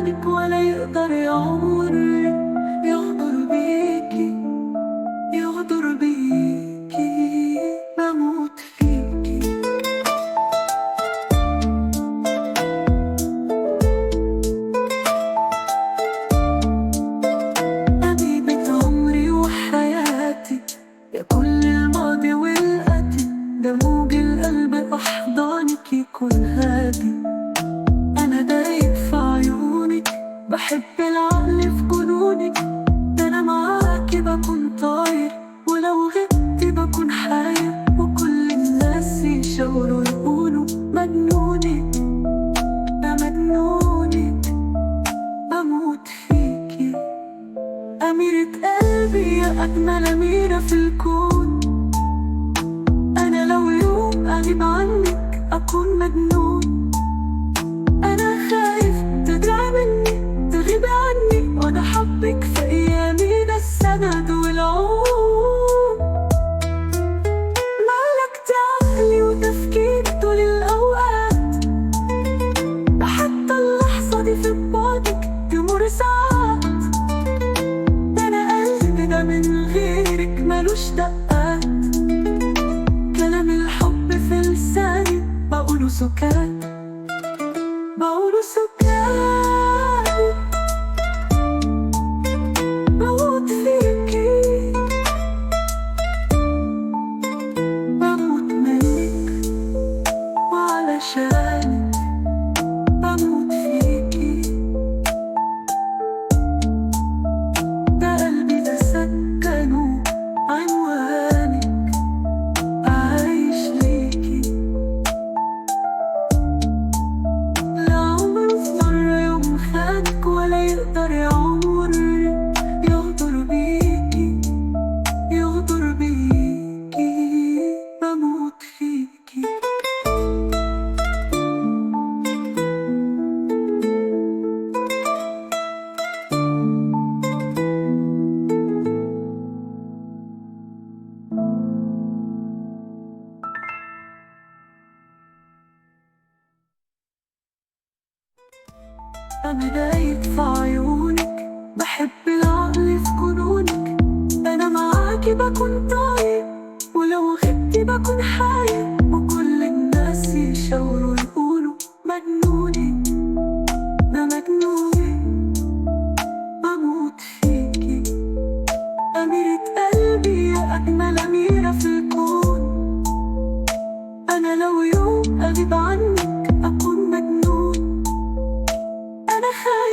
مكانك ولا يقدر يعمر يغدر بيكي، يغدر بيكي، بموت فيكي. حبيبة عمري وحياتي، يا كل الماضي والآتي، ده موج القلب أحضانك يكون هادي. أنا دايب في عيونك، بحب العقل في جنونك، ده أنا معاكي بكون طاير، ولو غبت بكون حاير، وكل الناس يشاوروا يقولوا مجنونك، ده مجنونك، بموت فيكي. أميرة قلبي يا أجمل أميرة في الكون، أنا لو يوم أغيب عنك أكون مجنون. أنا خايف تضيع مني، تغيب عني، وأنا حبك في أيامي ده السند والعون. ملكت عقلي وتفكيري طول الأوقات، ده حتى اللحظة دي في بعدك تمر ساعات، ده أنا قلبي ده من غيرك ملوش دقات، كلام الحب في لساني بقوله سكات، بقوله سكات، بموت فيكي، بموت منك وعلشانك، بموت فيكي. ده قلبي ده سكنه عنوانك، عايش ليكي. لا عمره في مرة يوم خانك ولا يقدر يعمر يغدر بيكي، يغدر بيكي، بموت فيكي. أنا دايب في عيونك، بحب العقل في جنونك، أنا معاكي بكون طاير، ولو غبتي بكون حاير، وكل الناس يشاوروا يقولوا مجنونك، ده مجنونك، بموت فيكي. أميرة قلبي يا أجمل أميرة في الكون، أنا لو يوم أغيب عنك أكون مجنون. أنا خايف